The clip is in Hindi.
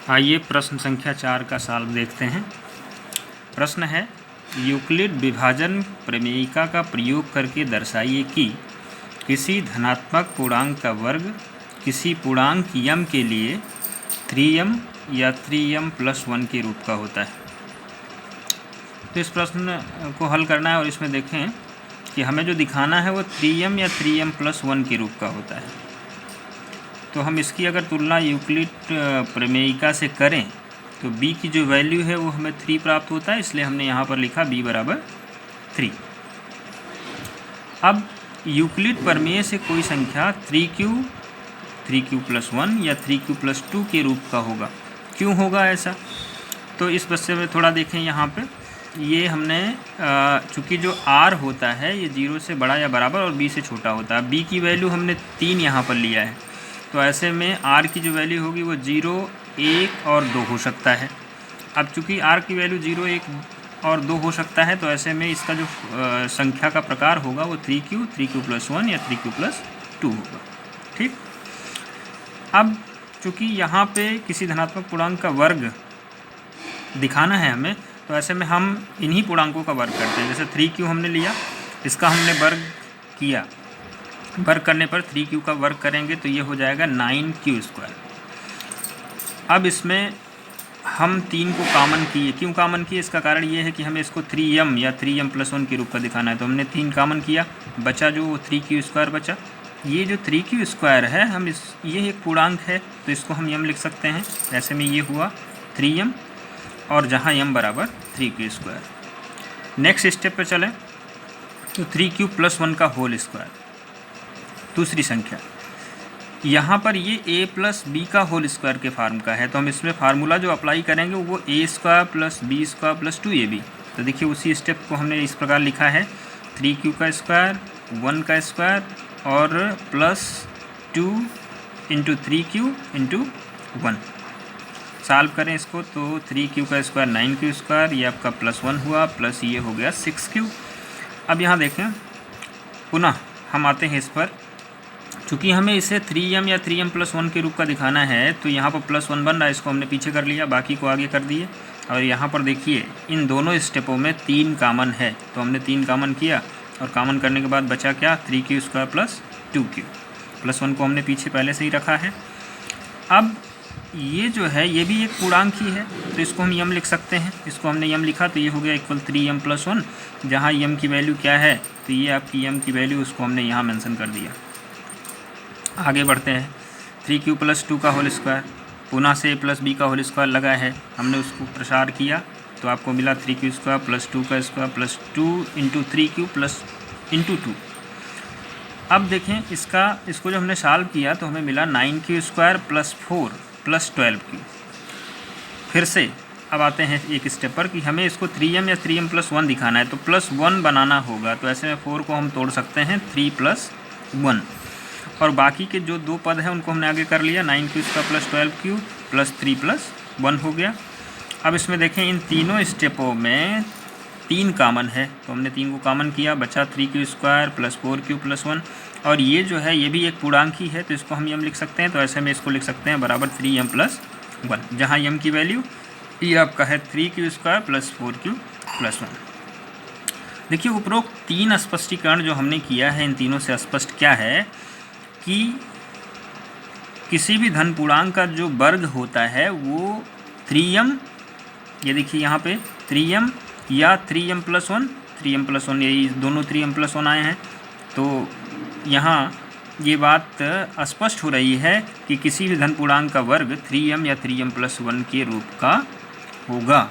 आइए प्रश्न संख्या 4 का सॉल्व देखते हैं। प्रश्न है, यूक्लिड विभाजन प्रमेयिका का प्रयोग करके दर्शाइए कि किसी धनात्मक पूर्णांक का वर्ग किसी पूर्णांक m के लिए 3m या 3m+1 के रूप का होता है। तो इस प्रश्न को हल करना है और इसमें देखें कि हमें जो दिखाना है वो 3m या 3m+1 के रूप का होता है। तो हम इसकी अगर तुलना यूक्लिड प्रमेयिका से करें तो b की जो वैल्यू है वो हमें 3 प्राप्त होता है, इसलिए हमने यहाँ पर लिखा b बराबर 3। अब यूक्लिड प्रमेय से कोई संख्या 3q+1 या 3q+2 के रूप का होगा। क्यों होगा ऐसा? तो इस बच्चे में थोड़ा देखें यहाँ पे, ये हमने चूँकि जो r होता है ये 0 से बड़ा या बराबर और b से छोटा होता है। b की वैल्यू हमने 3 यहाँ पर लिया है, तो ऐसे में r की जो वैल्यू होगी वो 0, 1 और 2 हो सकता है। अब चूँकि r की वैल्यू 0, 1 और 2 हो सकता है, तो ऐसे में इसका जो संख्या का प्रकार होगा वो 3q+1 या 3q+2 होगा। ठीक। अब चूँकि यहाँ पे किसी धनात्मक पूर्णांक का वर्ग दिखाना है हमें, तो ऐसे में हम इन्हीं पूर्णांकों का वर्ग करते हैं। जैसे 3q हमने लिया, इसका हमने वर्ग किया, वर्ग करने पर 3q का वर्ग करेंगे तो ये हो जाएगा 9q²। अब इसमें हम 3 को कॉमन किए। क्यों कॉमन किए? इसका कारण ये है कि हमें इसको 3m या 3m+1 के रूप का दिखाना है, तो हमने 3 कॉमन किया, बचा जो 3q² बचा। ये जो 3q² है, हम ये एक पूर्णांक है तो इसको हम m लिख सकते हैं। ऐसे में ये हुआ 3m और जहाँ m बराबर 3q²। नेक्स्ट स्टेप पे चलें तो 3q+1 का होल स्क्वायर, दूसरी संख्या। यहाँ पर ये a+b का होल स्क्वायर के फार्म का है, तो हम इसमें फार्मूला जो अप्लाई करेंगे वो a² + b² + 2ab। तो देखिए उसी स्टेप को हमने इस प्रकार लिखा है, 3q का स्क्वायर, 1 का स्क्वायर और +2 × 3q × 1। सॉल्व करें इसको तो 3q का स्क्वायर 9q², ये आपका +1 हुआ, प्लस ये हो गया 6q। अब यहाँ देखें, पुनः हम आते हैं इस पर। चूँकि हमें इसे 3m या 3m+1 के रूप का दिखाना है, तो यहाँ पर +1 बन रहा है, इसको हमने पीछे कर लिया, बाकी को आगे कर दिए। और यहाँ पर देखिए इन दोनों स्टेपों में 3 कॉमन है, तो हमने 3 कॉमन किया और कॉमन करने के बाद बचा क्या? 3q² + 2q। +1 को हमने पीछे पहले से ही रखा है। अब ये जो है ये भी एक पूर्णांक ही है, तो इसको हम m लिख सकते हैं। इसको हमने m लिखा तो ये हो गया इक्वल 3m+1। जहाँ m की वैल्यू क्या है, तो ये आपकी m की वैल्यू, उसको हमने यहाँ मेंशन कर दिया। आगे बढ़ते हैं, 3q+2 का होल स्क्वायर, पुनः से a+b का होल स्क्वायर लगा है, हमने उसको प्रसार किया तो आपको मिला 3q² + 2 का स्क्वायर प्लस 2 × 3q + 2। अब देखें इसको जब हमने सॉल्व किया तो हमें मिला 9q² + 4 + 12q। फिर से अब आते हैं एक स्टेप पर कि हमें इसको 3m या 3m+1 दिखाना है, तो +1 बनाना होगा। तो ऐसे में 4 को हम तोड़ सकते हैं 3 + 1, और बाकी के जो 2 पद हैं उनको हमने आगे कर लिया, 9q² + 12q + 3 + 1 हो गया। अब इसमें देखें इन तीनों स्टेपों में 3 कॉमन है, तो हमने 3 को कॉमन किया, बचा 3q² + 4q + 1। और ये जो है ये भी एक पूर्णांक ही है, तो इसको हम m लिख सकते हैं। तो ऐसे में इसको लिख सकते हैं बराबर 3m+1, जहाँ m की वैल्यू ये आपका है 3q² + 4q + 1। देखिए उपरोक्त 3 स्पष्टीकरण जो हमने किया है, इन तीनों से स्पष्ट क्या है कि किसी भी धन पूर्णांक का जो वर्ग होता है वो 3m, ये देखिए यहाँ पे 3m या 3m+1, 3m+1, यही दोनों 3m+1 आए हैं। तो यहाँ ये बात स्पष्ट हो रही है कि किसी भी धन पूर्णांक का वर्ग 3m या 3m+1 के रूप का होगा।